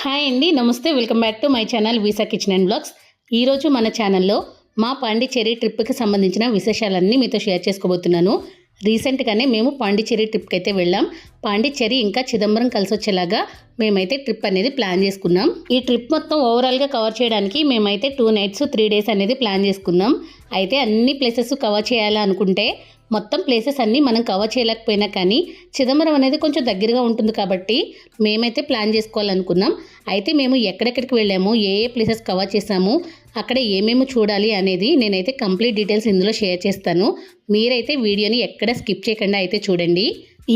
Hi అండి, నమస్తే. Welcome back to my channel వీసా కిచెన్ అండ్ బ్లాగ్స్. ఈరోజు మన ఛానల్లో మా పాండిచ్చేరి ట్రిప్కి సంబంధించిన విశేషాలన్నీ మీతో షేర్ చేసుకోబోతున్నాను. రీసెంట్గానే మేము పాండిచ్చేరి ట్రిప్కి అయితే వెళ్ళాం. పాండిచ్చేరి ఇంకా చిదంబరం కలిసి వచ్చేలాగా మేమైతే ట్రిప్ అనేది ప్లాన్ చేసుకున్నాం. ఈ ట్రిప్ మొత్తం ఓవరాల్గా కవర్ చేయడానికి మేమైతే 2 nights 3 days అనేది ప్లాన్ చేసుకున్నాం. అయితే అన్ని ప్లేసెస్ కవర్ చేయాలనుకుంటే మొత్తం ప్లేసెస్ అన్నీ మనం కవర్ చేయలేకపోయినా కానీ చిదంబరం అనేది కొంచెం దగ్గరగా ఉంటుంది కాబట్టి మేమైతే ప్లాన్ చేసుకోవాలనుకున్నాం. అయితే మేము ఎక్కడెక్కడికి వెళ్ళాము, ఏ ప్లేసెస్ కవర్ చేసాము, అక్కడ ఏమేమి చూడాలి అనేది నేనైతే కంప్లీట్ డీటెయిల్స్ ఇందులో షేర్ చేస్తాను. మీరైతే వీడియోని ఎక్కడ స్కిప్ చేయకుండా అయితే చూడండి.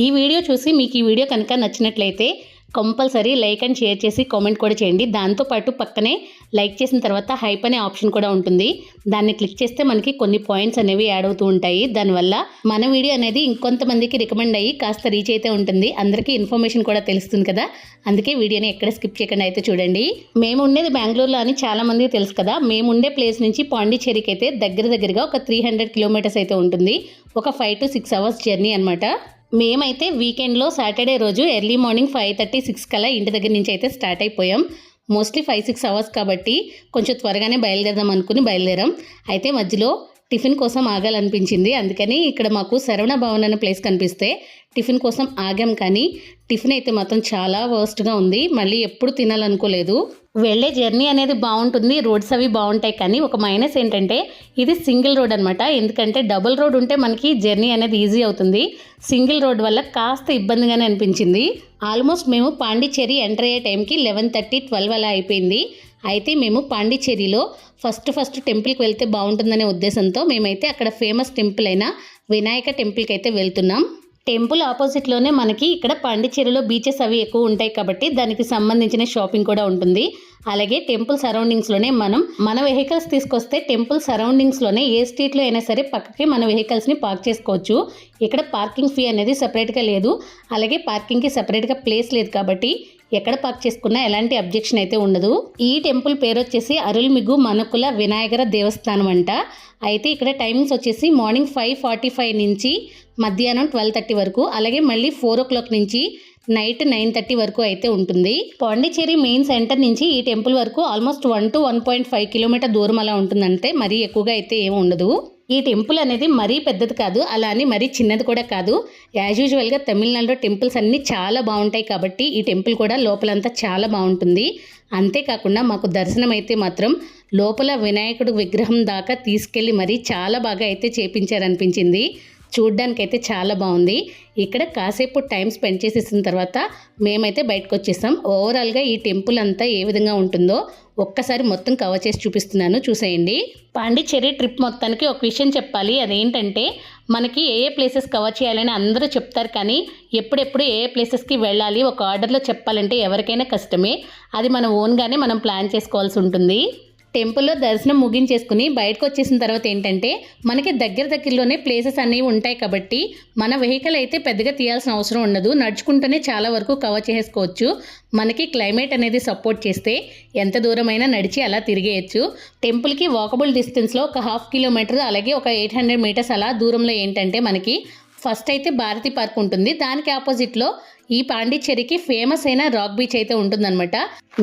ఈ వీడియో చూసి మీకు ఈ వీడియో కనుక నచ్చినట్లయితే కంపల్సరీ లైక్ అండ్ షేర్ చేసి కామెంట్ కూడా చేయండి. దాంతోపాటు పక్కనే లైక్ చేసిన తర్వాత హైప్ అనే ఆప్షన్ కూడా ఉంటుంది. దాన్ని క్లిక్ చేస్తే మనకి కొన్ని పాయింట్స్ అనేవి యాడ్ అవుతూ ఉంటాయి. దానివల్ల మన వీడియో అనేది ఇంకొంతమందికి రికమెండ్ అయ్యి కాస్త రీచ్ అయితే ఉంటుంది. అందరికీ ఇన్ఫర్మేషన్ కూడా తెలుస్తుంది కదా, అందుకే వీడియోని ఎక్కడ స్కిప్ చేయకుండా అయితే చూడండి. మేము ఉండేది బెంగళూరులో అని చాలా మందికి తెలుసు కదా. మేము ఉండే ప్లేస్ నుంచి పాండిచ్చేరికి అయితే దగ్గరగా ఒక 300 kilometers అయితే ఉంటుంది. ఒక 5 to 6 hours జర్నీ అనమాట. మేమైతే వీకెండ్లో సాటర్డే రోజు ఎర్లీ మార్నింగ్ 5:30-6 కల్లా ఇంటి దగ్గర నుంచి అయితే స్టార్ట్ అయిపోయాం. మోస్ట్లీ 5-6 hours కాబట్టి కొంచెం త్వరగానే బయలుదేరదాం అనుకుని బయలుదేరాం. అయితే మధ్యలో టిఫిన్ కోసం ఆగాలనిపించింది. అందుకని ఇక్కడ మాకు శరవణ భవన్ అనే ప్లేస్ కనిపిస్తే టిఫిన్ కోసం ఆగాం. కానీ టిఫిన్ అయితే మాత్రం చాలా వర్స్ట్గా ఉంది. మళ్ళీ ఎప్పుడు తినాలనుకోలేదు. వెళ్ళే జర్నీ అనేది బాగుంటుంది, రోడ్స్ అవి బాగుంటాయి. కానీ ఒక మైనస్ ఏంటంటే ఇది సింగిల్ రోడ్ అనమాట. ఎందుకంటే డబుల్ రోడ్ ఉంటే మనకి జర్నీ అనేది ఈజీ అవుతుంది. సింగిల్ రోడ్ వల్ల కాస్త ఇబ్బందిగానే అనిపించింది. ఆల్మోస్ట్ మేము పాండిచ్చేరి ఎంటర్ అయ్యే టైంకి 11:30-12 అలా అయిపోయింది. అయితే మేము పాండిచ్చేరిలో ఫస్ట్ టెంపుల్కి వెళ్తే బాగుంటుందనే ఉద్దేశంతో మేమైతే అక్కడ ఫేమస్ టెంపుల్ అయిన వినాయక టెంపుల్కి అయితే వెళ్తున్నాం. టెంపుల్ ఆపోజిట్లోనే మనకి ఇక్కడ పాండిచ్చేరిలో బీచెస్ అవి ఎక్కువ ఉంటాయి కాబట్టి దానికి సంబంధించిన షాపింగ్ కూడా ఉంటుంది. అలాగే టెంపుల్ సరౌండింగ్స్లోనే మన వెహికల్స్ తీసుకొస్తే టెంపుల్ సరౌండింగ్స్లోనే ఏ స్ట్రీట్లో అయినా సరే పక్కకి మన వెహికల్స్ని పార్క్ చేసుకోవచ్చు. ఇక్కడ పార్కింగ్ ఫీ అనేది సపరేట్గా లేదు. అలాగే పార్కింగ్కి సపరేట్గా ప్లేస్ లేదు కాబట్టి ఎక్కడ పార్క్ చేసుకున్నా ఎలాంటి అబ్జెక్షన్ అయితే ఉండదు. ఈ టెంపుల్ పేరు వచ్చేసి అరుల్మిగు మనుకుల వినాయకర దేవస్థానం అంట. అయితే ఇక్కడ టైమింగ్స్ వచ్చేసి మార్నింగ్ 5:45 నుంచి మధ్యాహ్నం 12:30 వరకు, అలాగే మళ్ళీ 4 o'clock నుంచి నైట్ 9:30 వరకు అయితే ఉంటుంది. పాండిచ్చేరి మెయిన్ సెంటర్ నుంచి ఈ టెంపుల్ వరకు ఆల్మోస్ట్ 1 to 1.5 kilometer దూరం అలా ఉంటుందంటే మరీ ఎక్కువగా అయితే ఏమి ఉండదు. ఈ టెంపుల్ అనేది మరీ పెద్దది కాదు, అలా అని మరీ చిన్నది కూడా కాదు. యాజ్ యూజువల్గా తమిళనాడులో టెంపుల్స్ అన్నీ చాలా బాగుంటాయి కాబట్టి ఈ టెంపుల్ కూడా లోపలంతా చాలా బాగుంటుంది. అంతేకాకుండా మాకు దర్శనం అయితే మాత్రం లోపల వినాయకుడు విగ్రహం దాకా తీసుకెళ్ళి మరీ చాలా బాగా అయితే చేపించారనిపించింది. చూడ్డానికైతే చాలా బాగుంది. ఇక్కడ కాసేపు టైం స్పెండ్ చేసేసిన తర్వాత మేమైతే బయటకు వచ్చేసాం. ఓవరాల్గా ఈ టెంపుల్ అంతా ఏ విధంగా ఉంటుందో ఒక్కసారి మొత్తం కవర్ చేసి చూపిస్తున్నాను, చూసేయండి. పాండిచ్చేరి ట్రిప్ మొత్తానికి ఒక విషయం చెప్పాలి. అదేంటంటే మనకి ఏ ప్లేసెస్ కవర్ చేయాలని అందరూ చెప్తారు, కానీ ఎప్పుడెప్పుడు ఏ ప్లేసెస్కి వెళ్ళాలి ఒక ఆర్డర్లో చెప్పాలంటే ఎవరికైనా కష్టమే. అది మన ఓన్గానే మనం ప్లాన్ చేసుకోవాల్సి ఉంటుంది. టెంపుల్లో దర్శనం ముగించేసుకుని బయటకు వచ్చేసిన తర్వాత ఏంటంటే మనకి దగ్గరలోనే ప్లేసెస్ అనేవి ఉంటాయి కాబట్టి మన వెహికల్ అయితే పెద్దగా తీయాల్సిన అవసరం ఉండదు. నడుచుకుంటూనే చాలా వరకు కవర్ చేసుకోవచ్చు. మనకి క్లైమేట్ అనేది సపోర్ట్ చేస్తే ఎంత దూరమైనా నడిచి అలా తిరిగేయచ్చు. టెంపుల్కి వాకబుల్ డిస్టెన్స్లో ఒక 1/2 kilometer, అలాగే ఒక 800 meters అలా దూరంలో ఏంటంటే మనకి ఫస్ట్ అయితే భారతి పార్క్ ఉంటుంది. దానికి ఆపోజిట్లో ఈ పాండిచ్చేరికి ఫేమస్ అయిన రాక్ బీచ్ అయితే ఉంటుందన్నమాట.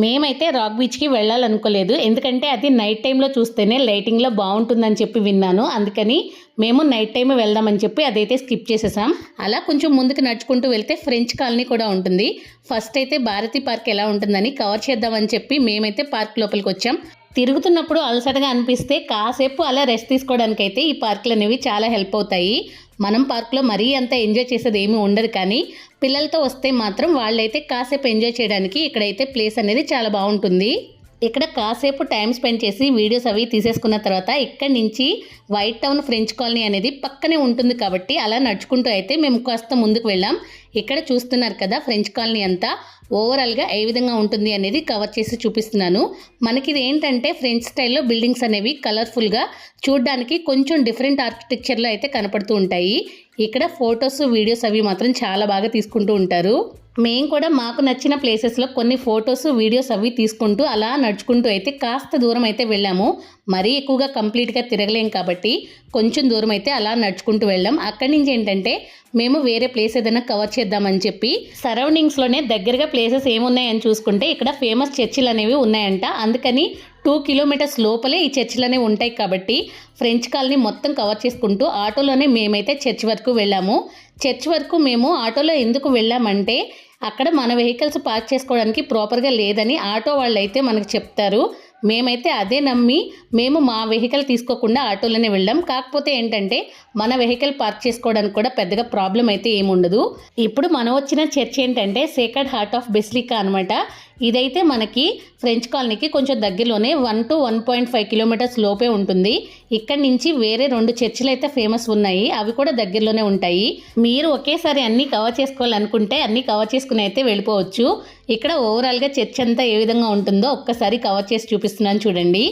మేమైతే రాక్ బీచ్కి వెళ్ళాలనుకోలేదు, ఎందుకంటే అది నైట్ టైంలో చూస్తేనే లైటింగ్లో బాగుంటుందని చెప్పి విన్నాను. అందుకని మేము నైట్ టైం వెళ్దామని చెప్పి అదైతే స్కిప్ చేసేసాం. అలా కొంచెం ముందుకు నడుచుకుంటూ వెళ్తే ఫ్రెంచ్ కాలనీ కూడా ఉంటుంది. ఫస్ట్ అయితే భారతి పార్క్ ఎలా ఉంటుందని కవర్ చేద్దామని చెప్పి మేమైతే పార్క్ లోపలికి వచ్చాం. తిరుగుతున్నప్పుడు అలసటగా అనిపిస్తే కాసేపు అలా రెస్ట్ తీసుకోవడానికైతే ఈ పార్కులు అనేవి చాలా హెల్ప్ అవుతాయి. మనం పార్క్లో మరీ అంత ఎంజాయ్ చేసేది ఏమీ ఉండదు, కానీ పిల్లలతో వస్తే మాత్రం వాళ్ళైతే కాసేపు ఎంజాయ్ చేయడానికి ఇక్కడైతే ప్లేస్ అనేది చాలా బాగుంటుంది. ఇక్కడ కాసేపు టైం స్పెండ్ చేసి వీడియోస్ అవి తీసేసుకున్న తర్వాత ఇక్కడి నుంచి వైట్ టౌన్ ఫ్రెంచ్ కాలనీ అనేది పక్కనే ఉంటుంది కాబట్టి అలా నడుచుకుంటూ అయితే మేము కాస్త ముందుకు వెళ్ళాం. ఇక్కడ చూస్తున్నారు కదా ఫ్రెంచ్ కాలనీ అంతా ఓవరాల్గా ఏ విధంగా ఉంటుంది అనేది కవర్ చేసి చూపిస్తున్నాను. మనకి ఇది ఏంటంటే ఫ్రెంచ్ స్టైల్లో బిల్డింగ్స్ అనేవి కలర్ఫుల్గా చూడడానికి కొంచెం డిఫరెంట్ ఆర్కిటెక్చర్లో అయితే కనపడుతూ ఉంటాయి. ఇక్కడ ఫొటోస్ వీడియోస్ అవి మాత్రం చాలా బాగా తీసుకుంటూ ఉంటారు. మేము కూడా మాకు నచ్చిన ప్లేసెస్లో కొన్ని ఫొటోస్ వీడియోస్ అవి తీసుకుంటూ అలా నడుచుకుంటూ అయితే కాస్త దూరం అయితే వెళ్ళాము. మరీ ఎక్కువగా కంప్లీట్గా తిరగలేం కాబట్టి కొంచెం దూరం అయితే అలా నడుచుకుంటూ వెళ్ళాం. అక్కడి నుంచి ఏంటంటే మేము వేరే ప్లేస్ ఏదైనా కవర్ చేద్దామని చెప్పి సరౌండింగ్స్లోనే దగ్గరగా ప్లేసెస్ ఏమున్నాయని చూసుకుంటే ఇక్కడ ఫేమస్ చర్చిలు అనేవి ఉన్నాయంట. అందుకని 2 కిలోమీటర్స్ లోపలే ఈ చర్చిలు అనేవి ఉంటాయి కాబట్టి ఫ్రెంచ్ కాలనీ మొత్తం కవర్ చేసుకుంటూ ఆటోలోనే మేమైతే చర్చ్ వరకు వెళ్ళాము. చర్చ్ వరకు మేము ఆటోలో ఎందుకు వెళ్ళామంటే అక్కడ మన వెహికల్స్ పార్క్ చేసుకోవడానికి ప్రాపర్గా లేదని ఆటో వాళ్ళు అయితే మనకు చెప్తారు. మేమైతే అదే నమ్మి మేము మా వెహికల్ తీసుకోకుండా ఆటోలోనే వెళ్ళాం. కాకపోతే ఏంటంటే మన వెహికల్ పార్క్ చేసుకోవడానికి కూడా పెద్దగా ప్రాబ్లం అయితే ఏముండదు. ఇప్పుడు మనం వచ్చిన చర్చ్ ఏంటంటే సేక్రెడ్ హార్ట్ ఆఫ్ బెసిలికా అనమాట. ఇదైతే మనకి ఫ్రెంచ్ కాలనీకి కొంచెం దగ్గరలోనే 1 to 1.5 కిలోమీటర్స్ లోపే ఉంటుంది. ఇక్కడి నుంచి వేరే 2 చర్చిలు అయితే ఫేమస్ ఉన్నాయి, అవి కూడా దగ్గరలోనే ఉంటాయి. మీరు ఒకేసారి అన్నీ కవర్ చేసుకోవాలనుకుంటే అన్నీ కవర్ చేసుకుని అయితే వెళ్ళిపోవచ్చు. ఇక్కడ ఓవరాల్గా చర్చ్ అంతా ఏ విధంగా ఉంటుందో ఒక్కసారి కవర్ చేసి చూపిస్తున్నాను చూడండి.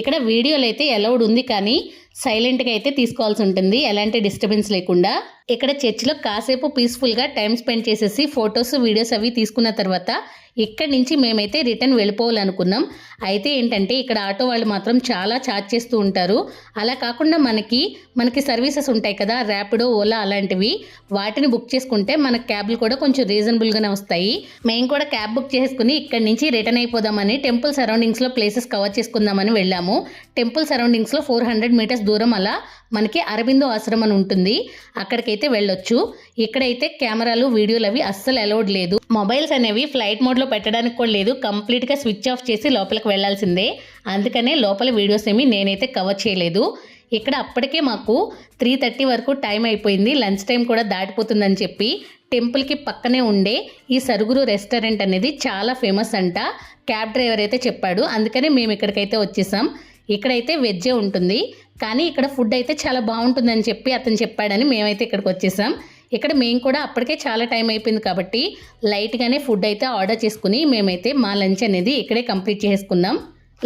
ఇక్కడ వీడియోలు అయితే అలౌడ్ ఉంది, కానీ సైలెంట్గా అయితే తీసుకోవాల్సి ఉంటుంది, ఎలాంటి డిస్టర్బెన్స్ లేకుండా. ఇక్కడ చర్చిలో కాసేపు పీస్ఫుల్గా టైం స్పెండ్ చేసేసి ఫొటోస్ వీడియోస్ అవి తీసుకున్న తర్వాత ఇక్కడి నుంచి మేమైతే రిటర్న్ వెళ్ళిపోవాలనుకున్నాం. అయితే ఏంటంటే ఇక్కడ ఆటో వాళ్ళు మాత్రం చాలా ఛార్జ్ చేస్తూ ఉంటారు. అలా కాకుండా మనకి సర్వీసెస్ ఉంటాయి కదా, ర్యాపిడో, ఓలా అలాంటివి, వాటిని బుక్ చేసుకుంటే మన క్యాబ్లు కూడా కొంచెం రీజనబుల్గానే వస్తాయి. మేము కూడా క్యాబ్ బుక్ చేసుకుని ఇక్కడి నుంచి రిటర్న్ అయిపోదామని టెంపుల్ సరౌండింగ్స్లో ప్లేసెస్ కవర్ చేసుకుందామని వెళ్ళాము. టెంపుల్ సరౌండింగ్స్లో 400 మీటర్స్ దూరం అలా మనకి అరబిందో ఆశ్రమం అని ఉంటుంది, అక్కడికైతే వెళ్ళొచ్చు. ఇక్కడైతే కెమెరాలు వీడియోలు అవి అస్సలు అలౌడ్ లేదు. మొబైల్స్ అనేవి ఫ్లైట్ మోడ్లో పెట్టడానికి కూడా లేదు, కంప్లీట్గా స్విచ్ ఆఫ్ చేసి లోపలికి వెళ్ళాల్సిందే. అందుకనే లోపల వీడియోస్ ఏమి నేనైతే కవర్ చేయలేదు. ఇక్కడ అప్పటికే మాకు 3:30 వరకు టైం అయిపోయింది, లంచ్ టైం కూడా దాటిపోతుందని చెప్పి టెంపుల్కి పక్కనే ఉండే ఈ సరుగురు రెస్టారెంట్ అనేది చాలా ఫేమస్ అంట, క్యాబ్ డ్రైవర్ అయితే చెప్పాడు. అందుకనే మేము ఇక్కడికైతే వచ్చేసాం. ఇక్కడైతే వెజ్జే ఉంటుంది, కానీ ఇక్కడ ఫుడ్ అయితే చాలా బాగుంటుందని చెప్పి అతను చెప్పాడని మేమైతే ఇక్కడికి వచ్చేసాం. ఇక్కడ మేము కూడా అప్పటికే చాలా టైం అయిపోయింది కాబట్టి లైట్గానే ఫుడ్ అయితే ఆర్డర్ చేసుకుని మేమైతే మా లంచ్ అనేది ఇక్కడే కంప్లీట్ చేసుకున్నాం.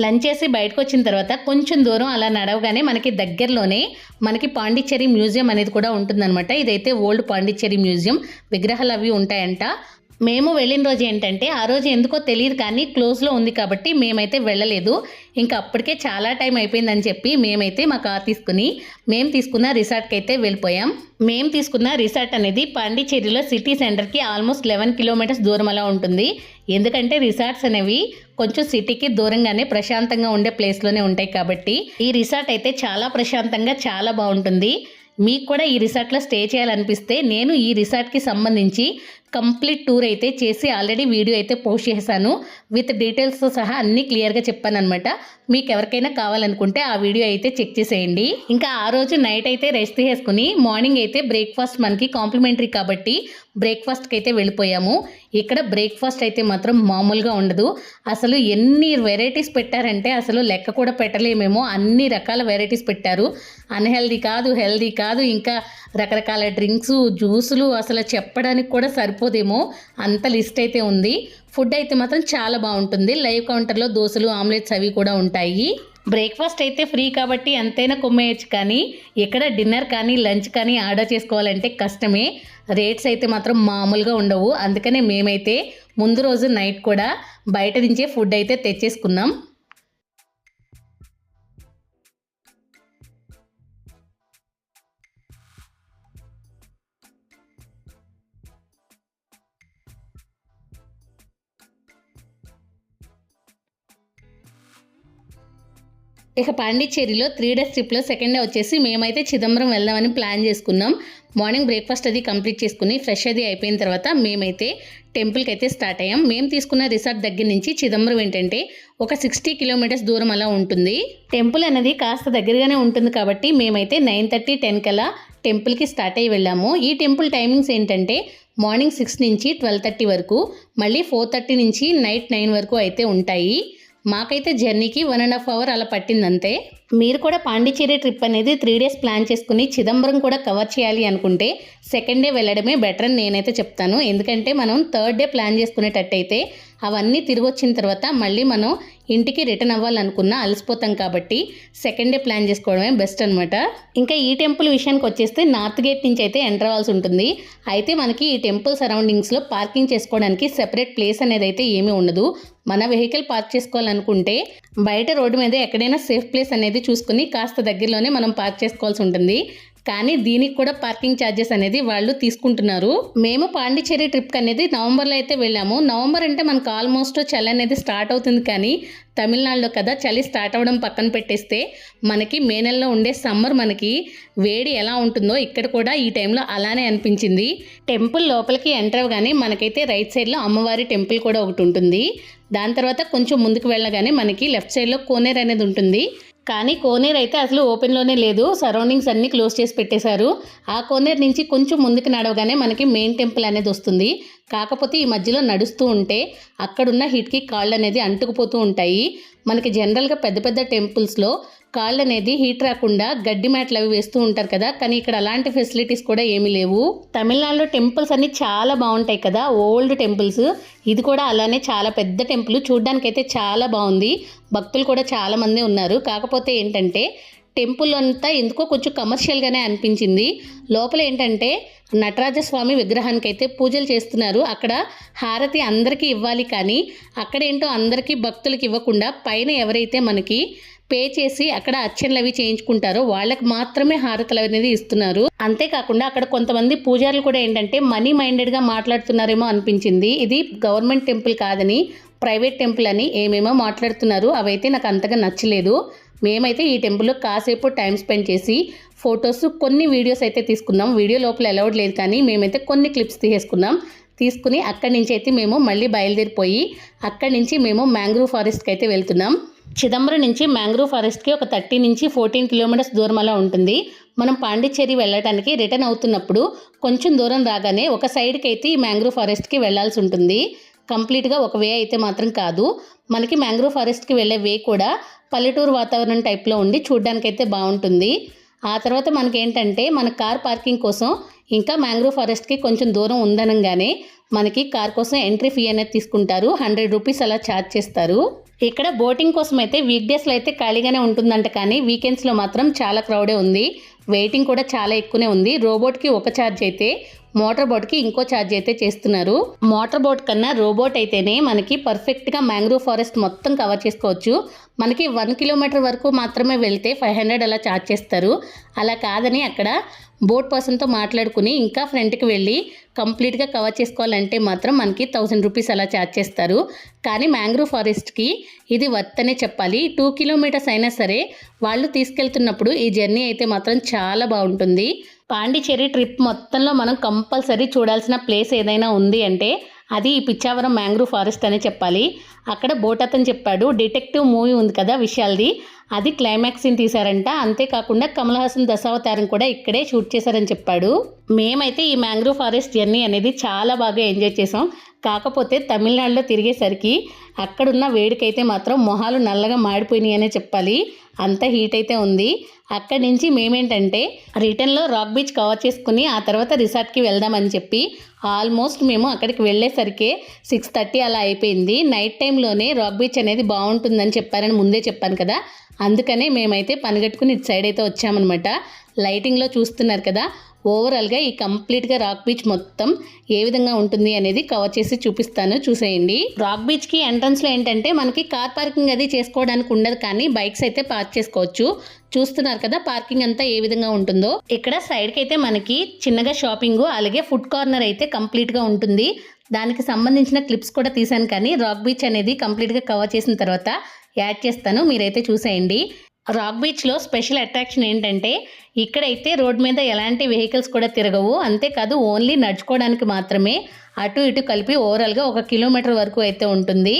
లంచ్ చేసి బయటకు వచ్చిన తర్వాత కొంచెం దూరం అలా నడవగానే మనకి దగ్గరలోనే మనకి పాండిచ్చేరి మ్యూజియం అనేది కూడా ఉంటుందన్నమాట. ఇదైతే ఓల్డ్ పాండిచ్చేరి మ్యూజియం, విగ్రహాలు అవి ఉంటాయంట. మేము వెళ్ళిన రోజు ఏంటంటే ఆ రోజు ఎందుకో తెలియదు కానీ క్లోజ్లో ఉంది కాబట్టి మేమైతే వెళ్ళలేదు. ఇంకా అప్పటికే చాలా టైం అయిపోయిందని చెప్పి మేమైతే మా కార్ తీసుకుని మేము తీసుకున్న రిసార్ట్కి అయితే వెళ్ళిపోయాం. మేము తీసుకున్న రిసార్ట్ అనేది పాండిచ్చేరిలో సిటీ సెంటర్కి ఆల్మోస్ట్ 11 కిలోమీటర్స్ దూరం అలా ఉంటుంది. ఎందుకంటే రిసార్ట్స్ అనేవి కొంచెం సిటీకి దూరంగానే ప్రశాంతంగా ఉండే ప్లేస్లోనే ఉంటాయి కాబట్టి ఈ రిసార్ట్ అయితే చాలా ప్రశాంతంగా చాలా బాగుంటుంది. మీకు కూడా ఈ రిసార్ట్లో స్టే చేయాలనిపిస్తే నేను ఈ రిసార్ట్కి సంబంధించి కంప్లీట్ టూర్ అయితే చేసి ఆల్రెడీ వీడియో అయితే పోస్ట్ చేశాను, విత్ డీటెయిల్స్తో సహా అన్నీ క్లియర్గా చెప్పాను అనమాట. మీకు ఎవరికైనా కావాలనుకుంటే ఆ వీడియో అయితే చెక్ చేసేయండి. ఇంకా ఆ రోజు నైట్ అయితే రెస్ట్ చేసుకుని మార్నింగ్ అయితే బ్రేక్ఫాస్ట్ మనకి కాంప్లిమెంటరీ కాబట్టి బ్రేక్ఫాస్ట్కి అయితే వెళ్ళిపోయాము. ఇక్కడ బ్రేక్ఫాస్ట్ అయితే మాత్రం మామూలుగా ఉండదు. అసలు ఎన్ని వెరైటీస్ పెట్టారంటే అసలు లెక్క కూడా పెట్టలేమేమో, అన్ని రకాల వెరైటీస్ పెట్టారు. అన్హెల్దీ కాదు, హెల్దీ కాదు, ఇంకా రకరకాల డ్రింక్స్, జ్యూసులు, అసలు చెప్పడానికి కూడా సరిపోదేమో అంత లిస్ట్ అయితే ఉంది. ఫుడ్ అయితే మాత్రం చాలా బాగుంటుంది. లైవ్ కౌంటర్లో దోశలు, ఆమ్లెట్స్ అవి కూడా ఉంటాయి. బ్రేక్ఫాస్ట్ అయితే ఫ్రీ కాబట్టి ఎంతైనా కొమ్మేయచ్చు, కానీ ఇక్కడ డిన్నర్ కానీ లంచ్ కానీ ఆర్డర్ చేసుకోవాలంటే కష్టమే. రేట్స్ అయితే మాత్రం మామూలుగా ఉండవు. అందుకనే మేమైతే ముందు రోజు నైట్ కూడా బయట నుంచే ఫుడ్ అయితే తెచ్చేసుకున్నాం. ఇక పాండిచ్చేరిలో 3 డేస్ ట్రిప్లో సెకండ్ డే వచ్చేసి మేమైతే చిదంబరం వెళ్దామని ప్లాన్ చేసుకున్నాం. మార్నింగ్ బ్రేక్ఫాస్ట్ అది కంప్లీట్ చేసుకుని ఫ్రెష్ అది అయిపోయిన తర్వాత మేమైతే టెంపుల్కి అయితే స్టార్ట్ అయ్యాం. మేము తీసుకున్న రిసార్ట్ దగ్గర నుంచి చిదంబరం ఏంటంటే ఒక 60 కిలోమీటర్స్ దూరం అలా ఉంటుంది. టెంపుల్ అనేది కాస్త దగ్గరగానే ఉంటుంది కాబట్టి మేమైతే 9:30, 10 కల్లా టెంపుల్కి స్టార్ట్ అయ్యి వెళ్ళాము. ఈ టెంపుల్ టైమింగ్స్ ఏంటంటే మార్నింగ్ 6 నుంచి 12:30 వరకు, మళ్ళీ 4:30 నుంచి నైట్ 9 వరకు అయితే ఉంటాయి. మాకైతే జర్నీకి 1.5 అవర్ అలా పట్టిందంతే. మీరు కూడా పాండిచ్చేరి ట్రిప్ అనేది 3 డేస్ ప్లాన్ చేసుకుని చిదంబరం కూడా కవర్ చేయాలి అనుకుంటే సెకండ్ డే వెళ్ళడమే బెటర్ అని నేనైతే చెప్తాను. ఎందుకంటే మనం 3rd డే ప్లాన్ చేసుకునేటట్టయితే అవన్నీ తిరిగి వచ్చిన తర్వాత మళ్ళీ మనం ఇంటికి రిటర్న్ అవ్వాలనుకున్నా అలసిపోతాం కాబట్టి సెకండ్ డే ప్లాన్ చేసుకోవడమే బెస్ట్ అనమాట. ఇంకా ఈ టెంపుల్ విషయానికి వచ్చేస్తే నార్త్ గేట్ నుంచి అయితే ఎంటర్ అవ్వాల్సి ఉంటుంది. అయితే మనకి ఈ టెంపుల్ సరౌండింగ్స్లో పార్కింగ్ చేసుకోవడానికి సెపరేట్ ప్లేస్ అనేది అయితే ఏమీ ఉండదు. మన వెహికల్ పార్క్ చేసుకోవాలనుకుంటే బయట రోడ్డు మీద ఎక్కడైనా సేఫ్ ప్లేస్ అనేది చూసుకుని కాస్త దగ్గరలోనే మనం పార్క్ చేసుకోవాల్సి ఉంటుంది. కానీ దీనికి కూడా పార్కింగ్ ఛార్జెస్ అనేది వాళ్ళు తీసుకుంటున్నారు. మేము పాండిచ్చేరి ట్రిప్ అనేది నవంబర్లో అయితే వెళ్ళాము. నవంబర్ అంటే మనకు ఆల్మోస్ట్ చలి అనేది స్టార్ట్ అవుతుంది, కానీ తమిళనాడులో కదా చలి స్టార్ట్ అవ్వడం పక్కన పెట్టేస్తే మనకి మే నెలలో ఉండే సమ్మర్ మనకి వేడి ఎలా ఉంటుందో ఇక్కడ కూడా ఈ టైంలో అలానే అనిపించింది. టెంపుల్ లోపలికి ఎంటర్ అవ్వగానే మనకైతే రైట్ సైడ్లో అమ్మవారి టెంపుల్ కూడా ఒకటి ఉంటుంది. దాని తర్వాత కొంచెం ముందుకు వెళ్ళగానే మనకి లెఫ్ట్ సైడ్లో కోనేరు అనేది ఉంటుంది. కానీ కోనేరు అయితే అసలు ఓపెన్లోనే లేదు, సరౌండింగ్స్ అన్నీ క్లోజ్ చేసి పెట్టేశారు. ఆ కోనేరు నుంచి కొంచెం ముందుకు నడవగానే మనకి మెయిన్ టెంపుల్ అనేది వస్తుంది. కాకపోతే ఈ మధ్యలో నడుస్తూ ఉంటే అక్కడున్న హీట్కి కాళ్ళు అనేది అంటుకుపోతూ ఉంటాయి. మనకి జనరల్గా పెద్ద పెద్ద టెంపుల్స్లో కాళ్ళు అనేది హీట్ రాకుండా గడ్డి మ్యాట్లు అవి వేస్తూ ఉంటారు కదా, కానీ ఇక్కడ అలాంటి ఫెసిలిటీస్ కూడా ఏమీ లేవు. తమిళనాడులో టెంపుల్స్ అన్నీ చాలా బాగుంటాయి కదా, ఓల్డ్ టెంపుల్స్. ఇది కూడా అలానే చాలా పెద్ద టెంపుల్, చూడ్డానికైతే చాలా బాగుంది. భక్తులు కూడా చాలామంది ఉన్నారు. కాకపోతే ఏంటంటే టెంపుల్ అంతా ఎందుకో కొంచెం కమర్షియల్గానే అనిపించింది. లోపల ఏంటంటే నటరాజస్వామి విగ్రహానికి అయితే పూజలు చేస్తున్నారు. అక్కడ హారతి అందరికీ ఇవ్వాలి, కానీ అక్కడేంటో అందరికీ భక్తులకి ఇవ్వకుండా పైన ఎవరైతే మనకి పే చేసి అక్కడ అర్చనలు అవి చేయించుకుంటారో వాళ్ళకి మాత్రమే హారతలు అనేది ఇస్తున్నారు. అంతేకాకుండా అక్కడ కొంతమంది పూజారులు కూడా ఏంటంటే మనీ మైండెడ్గా మాట్లాడుతున్నారేమో అనిపించింది. ఇది గవర్నమెంట్ టెంపుల్ కాదని ప్రైవేట్ టెంపుల్ అని ఏమేమో మాట్లాడుతున్నారు. అవైతే నాకు అంతగా నచ్చలేదు. మేమైతే ఈ టెంపుల్లో కాసేపు టైం స్పెండ్ చేసి ఫొటోస్ కొన్ని వీడియోస్ అయితే తీసుకున్నాం. వీడియో లోపల అలౌడ్ లేదు, కానీ మేమైతే కొన్ని క్లిప్స్ తీసుకుని అక్కడి నుంచి అయితే మేము మళ్ళీ బయలుదేరిపోయి అక్కడి నుంచి మేము మ్యాంగ్రూవ్ ఫారెస్ట్కి అయితే వెళ్తున్నాం. చిదంబరం నుంచి మ్యాంగ్రూవ్ ఫారెస్ట్కి ఒక 30 నుంచి 14 కిలోమీటర్స్ దూరం అలా ఉంటుంది. మనం పాండిచ్చేరి వెళ్ళడానికి రిటర్న్ అవుతున్నప్పుడు కొంచెం దూరం రాగానే ఒక సైడ్కి అయితే ఈ మ్యాంగ్రూవ్ ఫారెస్ట్కి వెళ్ళాల్సి ఉంటుంది. కంప్లీట్గా ఒక వే అయితే మాత్రం కాదు. మనకి మ్యాంగ్రూవ్ ఫారెస్ట్కి వెళ్ళే వే కూడా పల్లెటూరు వాతావరణం టైప్లో ఉండి చూడ్డానికైతే బాగుంటుంది. ఆ తర్వాత మనకేంటంటే మన కార్ పార్కింగ్ కోసం ఇంకా మ్యాంగ్రూవ్ ఫారెస్ట్కి కొంచెం దూరం ఉందనగానే మనకి కార్ కోసం ఎంట్రీ ఫీ అనేది తీసుకుంటారు. 100 రూపీస్ అలా ఛార్జ్ చేస్తారు. ఇక్కడ బోటింగ్ కోసం అయితే వీక్ డేస్లో అయితే ఖాళీగానే ఉంటుందంట, కానీ వీకెండ్స్లో మాత్రం చాలా క్రౌడే ఉంది. వెయిటింగ్ కూడా చాలా ఎక్కువనే ఉంది. రోబోట్కి ఒక ఛార్జ్ అయితే మోటార్ బోట్కి ఇంకో ఛార్జ్ అయితే చేస్తున్నారు. మోటార్ బోట్ కన్నా రోబోట్ అయితేనే మనకి పర్ఫెక్ట్గా మ్యాంగ్రూవ్ ఫారెస్ట్ మొత్తం కవర్ చేసుకోవచ్చు. మనకి 1 కిలోమీటర్ వరకు మాత్రమే వెళ్తే 500 అలా ఛార్జ్ చేస్తారు. అలా కాదని అక్కడ బోట్ పర్సన్తో మాట్లాడుకుని ఇంకా ఫ్రంట్కి వెళ్ళి కంప్లీట్గా కవర్ చేసుకోవాలంటే మాత్రం మనకి 1000 రూపీస్ అలా ఛార్జ్ చేస్తారు. కానీ మ్యాంగ్రూవ్ ఫారెస్ట్కి ఇది వర్త్ అనే చెప్పాలి. 2 కిలోమీటర్స్ అయినా సరే వాళ్ళు తీసుకెళ్తున్నప్పుడు ఈ జర్నీ అయితే మాత్రం చాలా బాగుంటుంది. పాండిచ్చేరి ట్రిప్ మొత్తంలో మనం కంపల్సరీ చూడాల్సిన ప్లేస్ ఏదైనా ఉంది అంటే అది ఈ పిచ్చావరం మ్యాంగ్రూవ్ ఫారెస్ట్ అనే చెప్పాలి. అక్కడ బోట్ అతను చెప్పాడు, డిటెక్టివ్ మూవీ ఉంది కదా విశాల్ది, అది క్లైమాక్స్ సీన్ తీశారంట. అంతేకాకుండా కమల్ హాసన్ దశావతారం కూడా ఇక్కడే షూట్ చేశారని చెప్పాడు. మేమైతే ఈ మ్యాంగ్రూవ్ ఫారెస్ట్ జర్నీ అనేది చాలా బాగా ఎంజాయ్ చేసాం. కాకపోతే తమిళనాడులో తిరిగేసరికి అక్కడున్న వేడికైతే మాత్రం మొహాలు నల్లగా మాడిపోయినాయి అనే చెప్పాలి. అంత హీట్ అయితే ఉంది. అక్కడి నుంచి మేమేంటంటే రిటర్న్లో రాక్ బీచ్ కవర్ చేసుకుని ఆ తర్వాత రిసార్ట్కి వెళ్దామని చెప్పి ఆల్మోస్ట్ మేము అక్కడికి వెళ్ళేసరికి 6:30 అలా అయిపోయింది. నైట్ టైంలోనే రాక్ బీచ్ అనేది బాగుంటుందని చెప్పారని ముందే చెప్పాను కదా, అందుకనే మేమైతే పనిగట్టుకుని ఇటు సైడ్ అయితే వచ్చామన్నమాట. లైటింగ్లో చూస్తున్నారు కదా, ఓవరాల్గా ఈ కంప్లీట్గా రాక్ బీచ్ మొత్తం ఏ విధంగా ఉంటుంది అనేది కవర్ చేసి చూపిస్తాను, చూసేయండి. రాక్ బీచ్కి ఎంట్రన్స్లో ఏంటంటే మనకి కార్ పార్కింగ్ అది చేసుకోవడానికి ఉండదు, కానీ బైక్స్ అయితే పార్క్ చేసుకోవచ్చు. చూస్తున్నారు కదా పార్కింగ్ అంతా ఏ విధంగా ఉంటుందో. ఇక్కడ సైడ్కి అయితే మనకి చిన్నగా షాపింగ్ అలాగే ఫుడ్ కార్నర్ అయితే కంప్లీట్గా ఉంటుంది. దానికి సంబంధించిన క్లిప్స్ కూడా తీశాను, కానీ రాక్ బీచ్ అనేది కంప్లీట్గా కవర్ చేసిన తర్వాత యాడ్ చేస్తాను, మీరైతే చూసేయండి. రాక్ బీచ్లో స్పెషల్ అట్రాక్షన్ ఏంటంటే ఇక్కడైతే రోడ్ మీద ఎలాంటి వెహికల్స్ కూడా తిరగవు. అంతేకాదు ఓన్లీ నడుచుకోవడానికి మాత్రమే అటు ఇటు కలిపి ఓవరాల్గా 1 కిలోమీటర్ వరకు అయితే ఉంటుంది.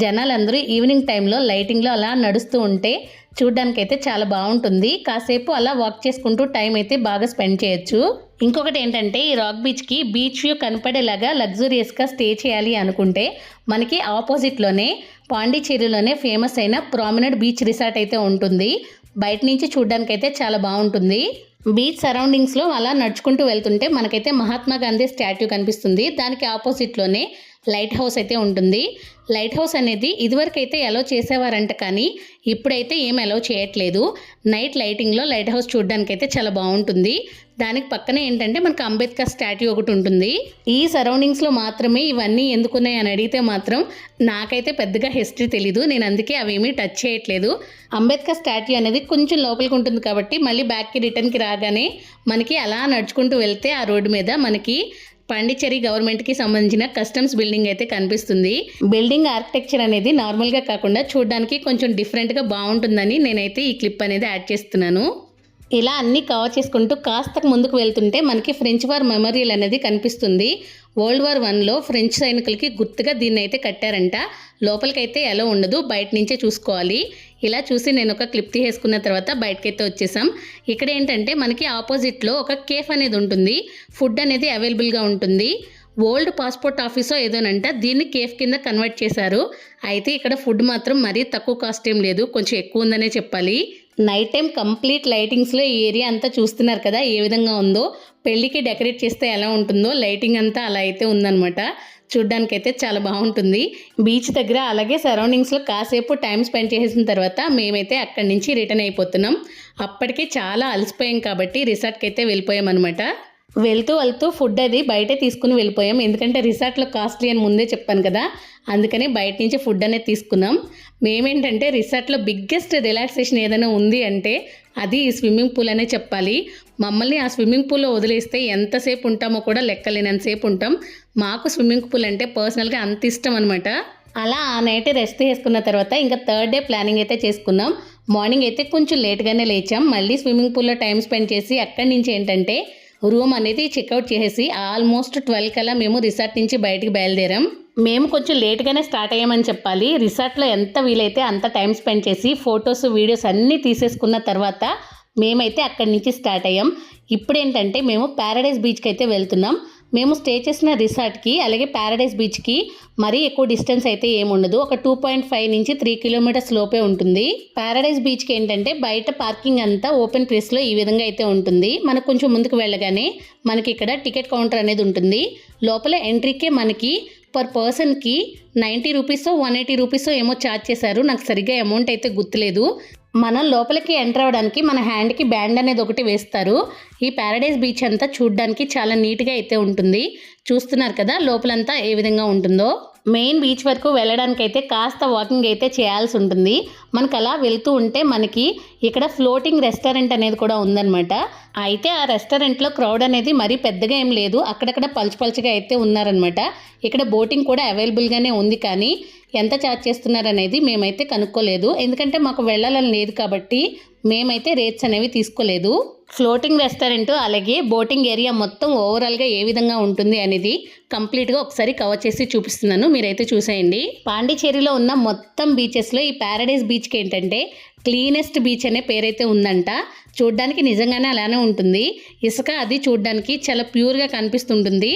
జనాలందరూ ఈవినింగ్ టైంలో లైటింగ్లో అలా నడుస్తూ ఉంటే చూడ్డానికైతే చాలా బాగుంటుంది. కాసేపు అలా వాక్ చేసుకుంటూ టైం అయితే బాగా స్పెండ్ చేయొచ్చు. ఇంకొకటి ఏంటంటే ఈ రాక్ బీచ్కి బీచ్ వ్యూ కనపడేలాగా లగ్జూరియస్గా స్టే చేయాలి అనుకుంటే మనకి ఆపోజిట్లోనే పాండిచ్చేరిలోనే ఫేమస్ అయిన ప్రామినెంట్ బీచ్ రిసార్ట్ అయితే ఉంటుంది. బయట నుంచి చూడ్డానికైతే చాలా బాగుంటుంది. బీచ్ సరౌండింగ్స్లో అలా నడుచుకుంటూ వెళ్తుంటే మనకైతే మహాత్మా గాంధీ స్టాట్యూ కనిపిస్తుంది. దానికి ఆపోజిట్లోనే లైట్ హౌస్ అయితే ఉంటుంది. లైట్ హౌస్ అనేది ఇదివరకైతే అలౌ చేసేవారంట, కానీ ఇప్పుడైతే ఏం అలౌ చేయట్లేదు. నైట్ లైటింగ్లో లైట్ హౌస్ చూడడానికైతే చాలా బాగుంటుంది. దానికి పక్కనే ఏంటంటే మనకు అంబేద్కర్ స్టాట్యూ ఒకటి ఉంటుంది. ఈ సరౌండింగ్స్లో మాత్రమే ఇవన్నీ ఎందుకున్నాయి అని అడిగితే మాత్రం నాకైతే పెద్దగా హిస్టరీ తెలీదు. నేను అందుకే అవేమీ టచ్ చేయట్లేదు. అంబేద్కర్ స్టాట్యూ అనేది కొంచెం లోపలికి ఉంటుంది కాబట్టి మళ్ళీ బ్యాక్కి రిటర్న్కి రాగానే మనకి అలా నడుచుకుంటూ వెళ్తే ఆ రోడ్డు మీద మనకి పాండిచ్చేరి గవర్నమెంట్కి సంబంధించిన కస్టమ్స్ బిల్డింగ్ అయితే కనిపిస్తుంది. బిల్డింగ్ ఆర్కిటెక్చర్ అనేది నార్మల్గా కాకుండా చూడడానికి కొంచెం డిఫరెంట్గా బాగుంటుందని నేనైతే ఈ క్లిప్ అనేది యాడ్ చేస్తున్నాను. ఇలా అన్నీ కవర్ చేసుకుంటూ కాస్త ముందుకు వెళ్తుంటే మనకి ఫ్రెంచ్ వార్ మెమోరియల్ అనేది కనిపిస్తుంది. వరల్డ్ వార్ 1లో ఫ్రెంచ్ సైనికులకి గుర్తుగా దీన్ని అయితే కట్టారంట. లోపలికైతే ఎలా ఉండదు, బయట నుంచే చూసుకోవాలి. ఇలా చూసి నేను ఒక క్లిప్ తీసేసుకున్న తర్వాత బయటకైతే వచ్చేసాం. ఇక్కడ ఏంటంటే మనకి ఆపోజిట్లో ఒక కేఫ్ అనేది ఉంటుంది. ఫుడ్ అనేది అవైలబుల్గా ఉంటుంది. ఓల్డ్ పాస్పోర్ట్ ఆఫీసో ఏదోనంట, దీన్ని కేఫ్ కింద కన్వర్ట్ చేశారు. అయితే ఇక్కడ ఫుడ్ మాత్రం మరీ తక్కువ కాస్ట్ ఏం లేదు, కొంచెం ఎక్కువ ఉందనే చెప్పాలి. నైట్ టైం కంప్లీట్ లైటింగ్స్లో ఈ ఏరియా అంతా చూస్తున్నారు కదా ఏ విధంగా ఉందో. పెళ్ళికి డెకరేట్ చేస్తే ఎలా ఉంటుందో లైటింగ్ అంతా అలా అయితే ఉందన్నమాట. చూడ్డానికైతే చాలా బాగుంటుంది. బీచ్ దగ్గర అలాగే సరౌండింగ్స్లో కాసేపు టైం స్పెండ్ చేసిన తర్వాత మేమైతే అక్కడి నుంచి రిటర్న్ అయిపోతున్నాం. అప్పటికే చాలా అలసిపోయాం కాబట్టి రిసార్ట్కి అయితే వెళ్ళిపోయాం అనమాట. వెళ్తూ ఫుడ్ అది బయటే తీసుకుని వెళ్ళిపోయాం. ఎందుకంటే రిసార్ట్లో కాస్ట్లీ అని ముందే చెప్పాను కదా, అందుకని బయట నుంచి ఫుడ్ అనేది తీసుకున్నాం. మేమేంటంటే రిసార్ట్లో బిగ్గెస్ట్ రిలాక్సేషన్ ఏదైనా ఉంది అంటే అది ఈ స్విమ్మింగ్ పూల్ అనే చెప్పాలి. మమ్మల్ని ఆ స్విమ్మింగ్ పూల్లో వదిలేస్తే ఎంతసేపు ఉంటామో కూడా లెక్కలేనంతసేపు ఉంటాం. మాకు స్విమ్మింగ్ పూల్ అంటే పర్సనల్గా అంత ఇష్టం అనమాట. అలా ఆ నైట్ రెస్ట్ చేసుకున్న తర్వాత ఇంకా థర్డ్ డే ప్లానింగ్ అయితే చేసుకున్నాం. మార్నింగ్ అయితే కొంచెం లేట్గానే లేచాం. మళ్ళీ స్విమ్మింగ్ పూల్లో టైం స్పెండ్ చేసి అక్కడి నుంచి ఏంటంటే రూమ్ అనేది చెక్అవుట్ చేసేసి ఆల్మోస్ట్ 12 కల్లా మేము రిసార్ట్ నుంచి బయటికి బయలుదేరాం. మేము కొంచెం లేట్గానే స్టార్ట్ అయ్యామని చెప్పాలి. రిసార్ట్లో ఎంత వీలైతే అంత టైం స్పెండ్ చేసి ఫొటోస్ వీడియోస్ అన్నీ తీసేసుకున్న తర్వాత మేమైతే అక్కడి నుంచి స్టార్ట్ అయ్యాం. ఇప్పుడు ఏంటంటే మేము ప్యారడైజ్ బీచ్కి అయితే వెళ్తున్నాం. మేము స్టే చేసిన రిసార్ట్కి అలాగే ప్యారడైజ్ బీచ్కి మరీ ఎక్కువ డిస్టెన్స్ అయితే ఏముండదు. ఒక 2.5 నుంచి 3 కిలోమీటర్స్ లోపే ఉంటుంది. ప్యారడైజ్ బీచ్కి ఏంటంటే బయట పార్కింగ్ అంతా ఓపెన్ ప్లేస్లో ఈ విధంగా అయితే ఉంటుంది. మనకు కొంచెం ముందుకు వెళ్ళగానే మనకి ఇక్కడ టికెట్ కౌంటర్ అనేది ఉంటుంది. లోపల ఎంట్రీకే మనకి పర్ పర్సన్కి 90 రూపీసో 180 రూపీసో ఏమో ఛార్జ్ చేశారు. నాకు సరిగ్గా అమౌంట్ అయితే గుర్తులేదు. మనం లోపలికి ఎంటర్ అవ్వడానికి మన హ్యాండ్కి బ్యాండ్ అనేది ఒకటి వేస్తారు. ఈ ప్యారడైజ్ బీచ్ అంతా చూడడానికి చాలా నీట్గా అయితే ఉంటుంది. చూస్తున్నారు కదా లోపలంతా ఏ విధంగా ఉంటుందో. మెయిన్ బీచ్ వరకు వెళ్ళడానికైతే కాస్త వాకింగ్ అయితే చేయాల్సి ఉంటుంది. మనకు అలా వెళ్తూ ఉంటే మనకి ఇక్కడ ఫ్లోటింగ్ రెస్టారెంట్ అనేది కూడా ఉందన్నమాట. అయితే ఆ రెస్టారెంట్లో క్రౌడ్ అనేది మరీ పెద్దగా ఏం లేదు, అక్కడక్కడ పలుచగా అయితే ఉన్నారనమాట. ఇక్కడ బోటింగ్ కూడా అవైలబుల్గానే ఉంది, కానీ ఎంత ఛార్జ్ చేస్తున్నారనేది మేమైతే కనుక్కోలేదు. ఎందుకంటే మాకు వెళ్ళాలని లేదు కాబట్టి మేమైతే రేట్స్ అనేవి తీసుకోలేదు. ఫ్లోటింగ్ రెస్టారెంట్ అలాగే బోటింగ్ ఏరియా మొత్తం ఓవరాల్గా ఏ విధంగా ఉంటుంది అనేది కంప్లీట్గా ఒకసారి కవర్ చేసి చూపిస్తున్నాను, మీరైతే చూసేయండి. పాండిచ్చేరిలో ఉన్న మొత్తం బీచెస్లో ఈ ప్యారడైజ్ బీచ్కి ఏంటంటే క్లీనెస్ట్ బీచ్ అనే పేరైతే ఉందంట. చూడ్డానికి నిజంగానే అలానే ఉంటుంది. ఇసుక అది చూడ్డానికి చాలా ప్యూర్గా కనిపిస్తుంటుంది.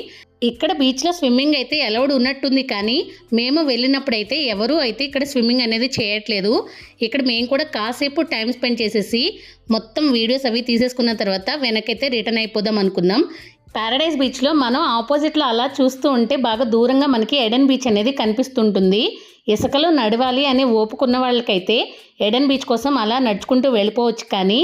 ఇక్కడ బీచ్లో స్విమ్మింగ్ అయితే అలౌడ్ ఉన్నట్టుంది, కానీ మేము వెళ్ళినప్పుడైతే ఎవరూ అయితే ఇక్కడ స్విమ్మింగ్ అనేది చేయట్లేదు. ఇక్కడ మేము కూడా కాసేపు టైం స్పెండ్ చేసేసి మొత్తం వీడియోస్ అవి తీసేసుకున్న తర్వాత వెనకైతే రిటర్న్ అయిపోదాం అనుకున్నాం. ప్యారడైజ్ బీచ్లో మనం ఆపోజిట్లో అలా చూస్తూ ఉంటే బాగా దూరంగా మనకి ఎడెన్ బీచ్ అనేది కనిపిస్తుంటుంది. ఇసుకలో నడవాలి అని ఓపుకున్న వాళ్ళకైతే ఎడెన్ బీచ్ కోసం అలా నడుచుకుంటూ వెళ్ళిపోవచ్చు, కానీ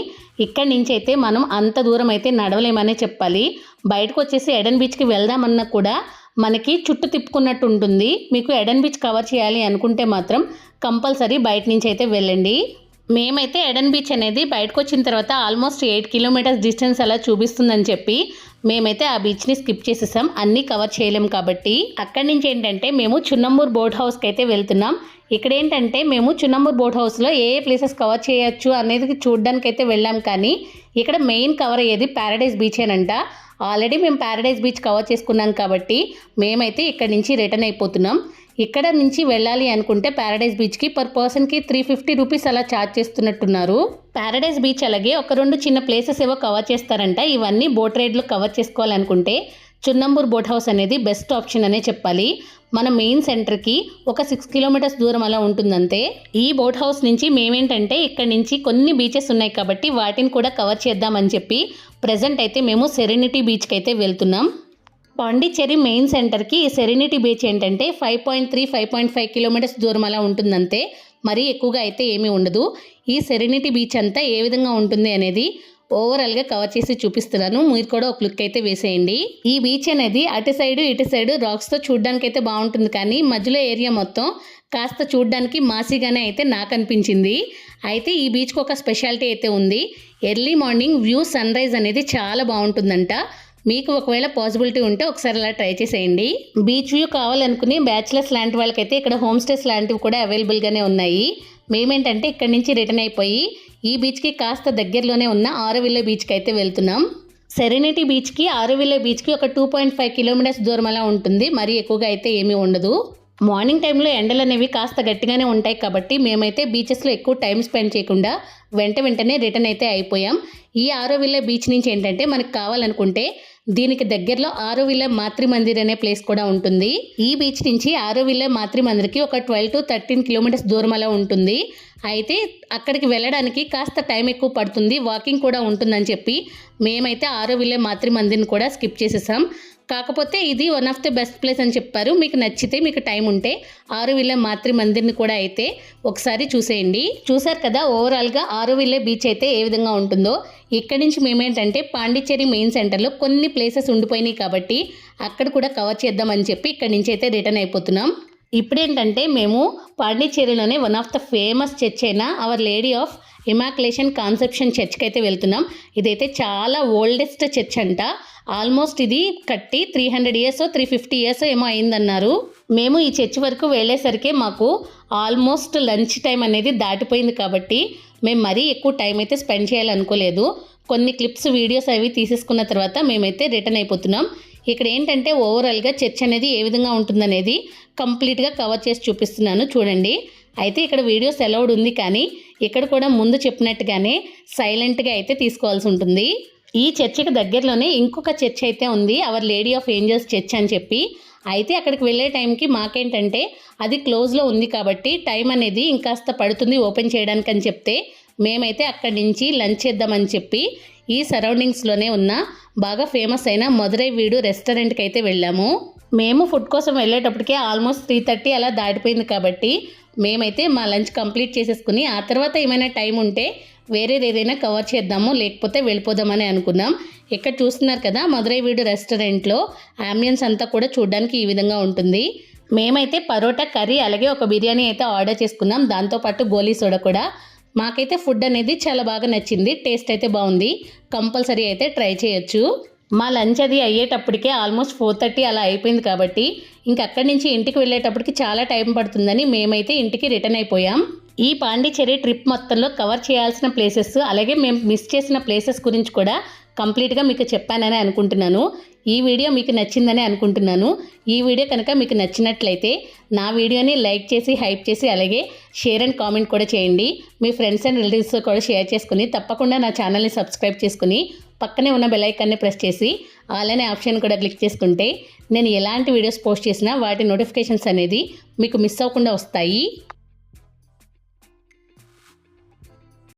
ఇక్కడి నుంచి అయితే మనం అంత దూరం అయితే నడవలేమనే చెప్పాలి. బయటకు వచ్చేసి ఎడెన్ బీచ్కి వెళ్దామన్నా కూడా మనకి చుట్టూ తిప్పుకున్నట్టు ఉంటుంది. మీకు ఎడెన్ బీచ్ కవర్ చేయాలి అనుకుంటే మాత్రం కంపల్సరీ బయట నుంచి అయితే వెళ్ళండి. మేమైతే ఎడెన్ బీచ్ అనేది బయటకు వచ్చిన తర్వాత ఆల్మోస్ట్ 8 కిలోమీటర్స్ డిస్టెన్స్ అలా చూపిస్తుందని చెప్పి మేమైతే ఆ బీచ్ని స్కిప్ చేసేసాం. అన్నీ కవర్ చేయలేం కాబట్టి. అక్కడి నుంచి ఏంటంటే మేము చున్నమ్మూరు బోట్ హౌస్కి అయితే వెళ్తున్నాం. ఇక్కడ ఏంటంటే మేము చున్నమ్మూరు బోట్ హౌస్లో ఏ ప్లేసెస్ కవర్ చేయొచ్చు అనేది చూడడానికి అయితే వెళ్ళాం, కానీ ఇక్కడ మెయిన్ కవర్ అయ్యేది ప్యారడైజ్ బీచేనంట. ఆల్రెడీ మేము ప్యారడైజ్ బీచ్ కవర్ చేసుకున్నాం కాబట్టి మేమైతే ఇక్కడ నుంచి రిటర్న్ అయిపోతున్నాం. ఇక్కడ నుంచి వెళ్ళాలి అనుకుంటే ప్యారడైజ్ బీచ్కి పర్ పర్సన్కి 350 రూపీస్ అలా ఛార్జ్ చేస్తున్నట్టున్నారు. ప్యారడైజ్ బీచ్ అలాగే ఒక 2 చిన్న ప్లేసెస్ ఏవో కవర్ చేస్తారంట. ఇవన్నీ బోట్ రైడ్లో కవర్ చేసుకోవాలనుకుంటే చున్నమ్మూరు బోట్ హౌస్ అనేది బెస్ట్ ఆప్షన్ అనే చెప్పాలి. మన మెయిన్ సెంటర్కి ఒక 6 కిలోమీటర్స్ దూరం అలా ఉంటుందంతే. ఈ బోట్ హౌస్ నుంచి మేమేంటంటే ఇక్కడ నుంచి కొన్ని బీచెస్ ఉన్నాయి కాబట్టి వాటిని కూడా కవర్ చేద్దామని చెప్పి ప్రజెంట్ అయితే మేము సెరెనిటీ బీచ్కి అయితే వెళ్తున్నాం. పాండిచ్చేరి మెయిన్ సెంటర్కి సెరెనిటీ బీచ్ ఏంటంటే 5.5 కిలోమీటర్స్ దూరం అలా ఉంటుందంతే, మరీ ఎక్కువగా అయితే ఏమీ ఉండదు. ఈ సెరెనిటీ బీచ్ అంతా ఏ విధంగా ఉంటుంది అనేది ఓవరాల్గా కవర్ చేసి చూపిస్తున్నాను. మీరు కూడా ఒక లుక్ అయితే వేసేయండి. ఈ బీచ్ అనేది అటు సైడు ఇటు సైడు రాక్స్తో చూడడానికి అయితే బాగుంటుంది, కానీ మధ్యలో ఏరియా మొత్తం కాస్త చూడడానికి మాసిగానే అయితే నాకు అనిపించింది. అయితే ఈ బీచ్కి ఒక స్పెషాలిటీ అయితే ఉంది. Early morning view sunrise అనేది చాలా బాగుంటుందంట. మీకు ఒకవేళ పాసిబిలిటీ ఉంటే ఒకసారి అలా ట్రై చేసేయండి. బీచ్ వ్యూ కావాలనుకుని బ్యాచిలర్స్ లాంటి వాళ్ళకైతే ఇక్కడ హోమ్ స్టేస్ లాంటివి కూడా అవైలబుల్గానే ఉన్నాయి. మేమేంటంటే ఇక్కడి నుంచి రిటర్న్ అయిపోయి ఈ బీచ్కి కాస్త దగ్గరలోనే ఉన్న ఆరోవిల్లే బీచ్కి అయితే వెళ్తున్నాం. సెరెనిటీ బీచ్కి ఆరోవిల్లే బీచ్కి ఒక 2.5 కిలోమీటర్స్ దూరం అలా ఉంటుంది, మరీ ఎక్కువగా అయితే ఏమీ ఉండదు. మార్నింగ్ టైంలో ఎండలు అనేవి కాస్త గట్టిగానే ఉంటాయి కాబట్టి మేమైతే బీచెస్లో ఎక్కువ టైం స్పెండ్ చేయకుండా వెంటనే రిటర్న్ అయితే అయిపోయాం. ఈ ఆరోవిల్లే బీచ్ నుంచి ఏంటంటే మనకు కావాలనుకుంటే దీనికి దగ్గరలో ఆరోవిల్లే మాతృ మందిర్ అనే ప్లేస్ కూడా ఉంటుంది. ఈ బీచ్ నుంచి ఆరోవిల్లే మాతృ మందిర్కి ఒక 12 to 13 కిలోమీటర్స్ దూరం అలా ఉంటుంది. అయితే అక్కడికి వెళ్ళడానికి కాస్త టైం ఎక్కువ పడుతుంది, వాకింగ్ కూడా ఉంటుందని చెప్పి మేమైతే ఆరోవిల్లే మాతృ మందిర్ని కూడా స్కిప్ చేసేసాం. కాకపోతే ఇది one of the best place అని చెప్పారు. మీకు నచ్చితే మీకు టైం ఉంటే ఆరోవిల్లే మాతృ మందిర్ని కూడా అయితే ఒకసారి చూసేయండి. చూసారు కదా ఓవరాల్గా ఆరోవిల్లే బీచ్ అయితే ఏ విధంగా ఉంటుందో. ఇక్కడి నుంచి మేమేంటంటే పాండిచ్చేరి మెయిన్ సెంటర్లో కొన్ని ప్లేసెస్ ఉండిపోయినాయి కాబట్టి అక్కడ కూడా కవర్ చేద్దామని చెప్పి ఇక్కడి నుంచి అయితే రిటర్న్ అయిపోతున్నాం. ఇప్పుడేంటంటే మేము పాండిచ్చేరిలోనే one of the famous church అయిన our lady of immaculation conception చర్చ్కి అయితే వెళ్తున్నాం. ఇదైతే చాలా ఓల్డెస్ట్ చర్చ్ అంట. ఆల్మోస్ట్ ఇది కట్టి 300 years 350 years ఏమో అయిందన్నారు. మేము ఈ చర్చ్ వరకు వెళ్ళేసరికి మాకు ఆల్మోస్ట్ లంచ్ టైం అనేది దాటిపోయింది కాబట్టి మేము మరీ ఎక్కువ టైం అయితే స్పెండ్ చేయాలనుకోలేదు. కొన్ని క్లిప్స్ వీడియోస్ అవి తీసేసుకున్న తర్వాత మేమైతే రిటర్న్ అయిపోతున్నాం. ఇక్కడ ఏంటంటే ఓవరాల్గా చర్చ్ అనేది ఏ విధంగా ఉంటుందనేది కంప్లీట్గా కవర్ చేసి చూపిస్తున్నాను చూడండి. అయితే ఇక్కడ వీడియోస్ అలౌడ్ ఉంది, కానీ ఇక్కడ కూడా ముందు చెప్పినట్టుగానే సైలెంట్గా అయితే తీసుకోవాల్సి ఉంటుంది. ఈ చర్చికి దగ్గరలోనే ఇంకొక చర్చ్ అయితే ఉంది, Our lady of Angels church అని చెప్పి. అయితే అక్కడికి వెళ్ళే టైంకి మాకేంటంటే అది క్లోజ్లో ఉంది కాబట్టి టైం అనేది ఇంకాస్త పడుతుంది ఓపెన్ చేయడానికి అని చెప్తే మేమైతే అక్కడి నుంచి లంచ్ చేద్దామని చెప్పి ఈ సరౌండింగ్స్లోనే ఉన్న బాగా ఫేమస్ అయిన మధురై వీడు రెస్టారెంట్కి అయితే వెళ్ళాము. మేము ఫుడ్ కోసం వెళ్ళేటప్పటికే ఆల్మోస్ట్ 3:30 అలా దాటిపోయింది కాబట్టి మేమైతే మా లంచ్ కంప్లీట్ చేసేసుకుని ఆ తర్వాత ఏమైనా టైం ఉంటే వేరేది ఏదైనా కవర్ చేద్దాము, లేకపోతే వెళ్ళిపోదామని అనుకున్నాం. ఇక్కడ చూస్తున్నారు కదా మధురై వీడు రెస్టారెంట్లో అంబియన్స్ అంతా కూడా చూడడానికి ఈ విధంగా ఉంటుంది. మేమైతే పరోటా కర్రీ అలాగే ఒక బిర్యానీ అయితే ఆర్డర్ చేసుకున్నాం, దాంతోపాటు గోలీ సోడా కూడా. మాకైతే ఫుడ్ అనేది చాలా బాగా నచ్చింది, టేస్ట్ అయితే బాగుంది, కంపల్సరీ అయితే ట్రై చేయొచ్చు. మా లంచ్ అది అయ్యేటప్పటికే ఆల్మోస్ట్ 4:30 అలా అయిపోయింది కాబట్టి ఇంక అక్కడి నుంచి ఇంటికి వెళ్ళేటప్పటికి చాలా టైం పడుతుందని మేమైతే ఇంటికి రిటర్న్ అయిపోయాం. ఈ పాండిచ్చేరి ట్రిప్ మొత్తంలో కవర్ చేయాల్సిన ప్లేసెస్ అలాగే మేము మిస్ చేసిన ప్లేసెస్ గురించి కూడా కంప్లీట్గా మీకు చెప్పానని అనుకుంటున్నాను. ఈ వీడియో మీకు నచ్చిందని అనుకుంటున్నాను. ఈ వీడియో కనుక మీకు నచ్చినట్లయితే నా వీడియోని లైక్ చేసి హైప్ చేసి అలాగే షేర్ అండ్ కామెంట్ కూడా చేయండి. మీ ఫ్రెండ్స్ అండ్ రిలేటివ్స్తో కూడా షేర్ చేసుకుని తప్పకుండా నా ఛానల్ని సబ్స్క్రైబ్ చేసుకుని పక్కనే ఉన్న బెల్ ఐకాన్ని ప్రెస్ చేసి ఆల్ అనే ఆప్షన్ కూడా క్లిక్ చేసుకుంటే నేను ఎలాంటి వీడియోస్ పోస్ట్ చేసినా వాటి నోటిఫికేషన్స్ అనేది మీకు మిస్ అవ్వకుండా వస్తాయి.